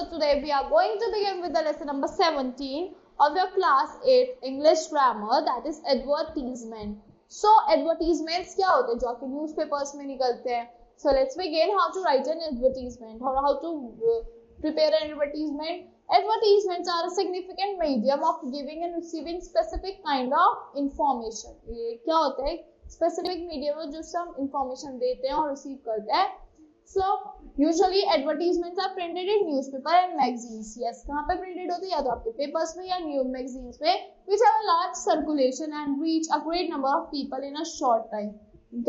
So today we are going to begin with the lesson number 17 of your class 8 English grammar, that is advertisement. So advertisements क्या होते हैं जो आपके newspapers में निकलते हैं. So let's begin how to write an advertisement or how to prepare an advertisement. Advertisements are a significant medium of giving and receiving specific kind of information. ये क्या होता है? Specific medium है जिससे हम information देते हैं और receive करते हैं. So usually advertisements are printed in newspaper and magazines. Yes, कहाँ पे printed होते हैं? या तो आपके papers में या new magazines में, which have a large circulation and reach a great number of people in a short time.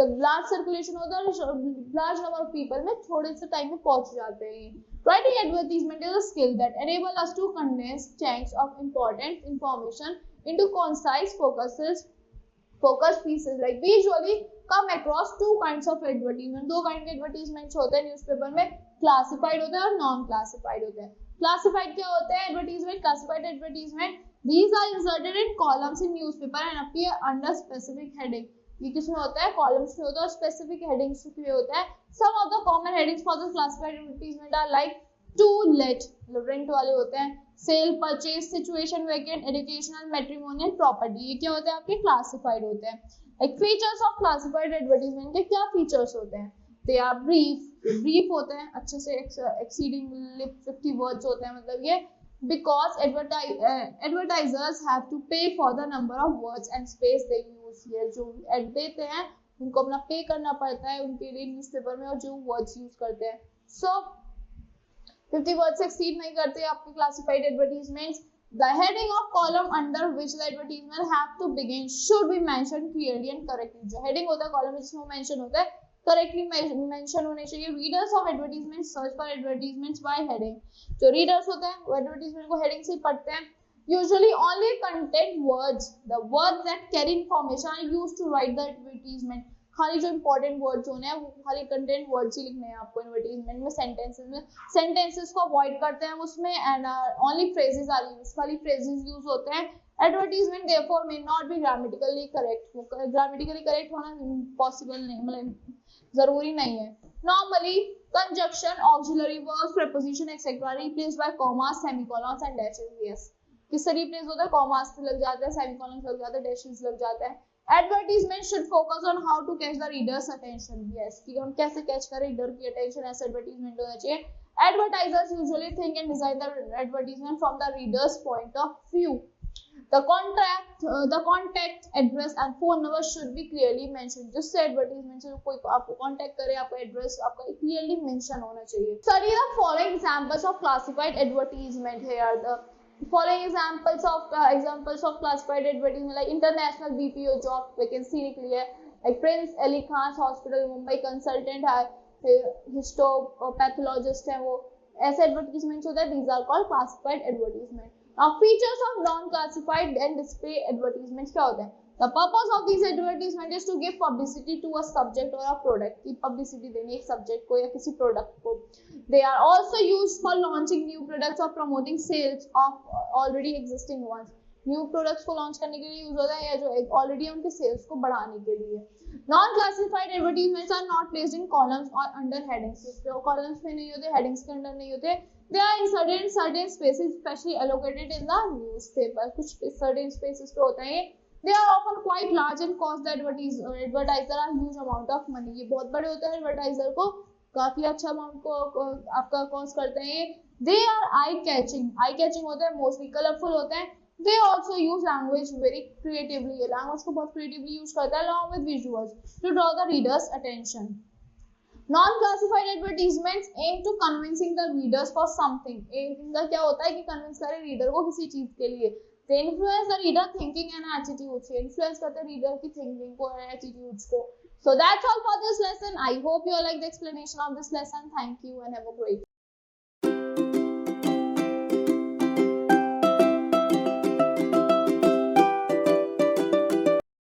जब large circulation होता है, large number of people में थोड़े से time में पहुंच जाते हैं. Writing advertisement is a skill that enable us to condense chunks of important information into concise focus pieces. Like we usually come across two kinds of advertisement. दो kind के advertisements होते हैं न्यूज़पेपर में, classified होते हैं और non classified होते हैं. Classified क्या होते हैं advertisement? Classified advertisement, these are inserted in columns in newspaper and appear under specific heading. ये किसमें होता है? कॉलम्स में होता है और स्पेसिफिक हेडिंग्स में होता है. Some of the common headings for the classified advertisement are like to let, rent वाले होते हैं, sale, purchase, situation, vacant, educational, matrimonial, property. ये क्या होते हैं? आपके क्लासिफाइड होते हैं. Like features of classified advertisement के क्या फीचर्स होते हैं? दे आर ब्रीफ होते हैं, अच्छे से एक्सीडिंग 50 वर्ड्स होते हैं, मतलब ये because advertisers have to pay for the number of words and space they use. ये जो एड देते हैं उनको अपना पे करना पड़ता है उनके लिए न्यूज़पेपर में, और जो वर्ड्स यूज करते हैं. सो 50 वर्ड्स से एक्सीड नहीं करते आपके classified advertisements. The heading of column under which the advertisement have to begin should be mentioned clearly and correctly. जो heading होता है कॉलम में जिसमें मेंशन होता है, करेक्टली मेंशन होने चाहिए. Readers of advertisement search for advertisements by heading. जो रीडर्स होते हैं वो एडवर्टाइजमेंट को हेडिंग से पढ़ते हैं. Usually only content words, the words that carry information are used to write the advertisement. खाली जो इंपॉर्टेंट वर्ड्स होने हैं वो खाली कंटेंट वर्ड्स ही लिखने हैं आपको एडवर्टाइजमेंट में. सेंटेंसेस को अवॉइड करते हैं उसमें, and only phrases are used, खाली फ्रेजेस यूज होते हैं. Advertisement therefore may not be grammatically correct. Grammatically correct होना पॉसिबल नहीं, मतलब जरूरी नहीं है. Normally conjunction, auxiliary verbs, preposition etcetera replaced by commas, semicolons and dashes. Yes, किससे रिप्लेस होता है? कॉमास लग जाता है, सेमीकोलॉन्स लग जाता है, डैशेस लग जाता है. Advertisement should focus on how to catch the readers attention. Yes, कि हम कैसे कैच करें रीडर की अटेंशन, ऐसा एडवर्टाइजमेंट होना चाहिए. Advertisers usually think and design the advertisement from the readers point of view. The contact address and phone number should be clearly mentioned. जिससे advertisement से कोई आपको कांटेक्ट करे, आपका एड्रेस आपका क्लियरली मेंशन होना चाहिए. Study the following examples of classified advertisement. Here are the following examples of classified advertisement, like international BPO job vacancy निकली है, like Prince Ali Khan's Hospital Mumbai, consultant है, हिस्टोपैथोलॉजिस्ट है वो. ऐसे एडवर्टाइजमेंट होता है. These are called classified advertisement. Now features of non-classified and display advertisements क्या होते हैं? The purpose of these advertisement is to give publicity to a subject or a product. की publicity देनी एक subject को या किसी product को. They are also used for launching new products or promoting sales of already existing ones. New products को launch करने के लिए यूज होता है या जो already है उनके sales को बढ़ाने के लिए. Non-classified advertisements are not placed in columns or under headings. जो columns में नहीं होते, headings के अंदर नहीं होते. They are inserted in certain spaces specially allocated in the newspaper. कुछ certain spaces पे होता है. They are often quite large and cost the advertiser a huge amount of money. ये बहुत बड़े होते हैं, advertiser को काफी अच्छा अमाउंट को आपका कॉस्ट करते हैं. They are eye catching होते हैं, mostly colorful होते हैं. They also use language very creatively. ये language को बहुत creatively use करता है along with visuals to draw the reader's attention. Non-classified advertisements aim to convincing the readers for something. इनका क्या होता है कि कन्विंस करें रीडर को किसी चीज के लिए. They influence the reader thinking and attitudes. Influence करते हैं रीडर की थिंकिंग को और एटीट्यूड्स को. So that's all for this lesson. I hope you like the explanation of this lesson. Thank you and have a great day.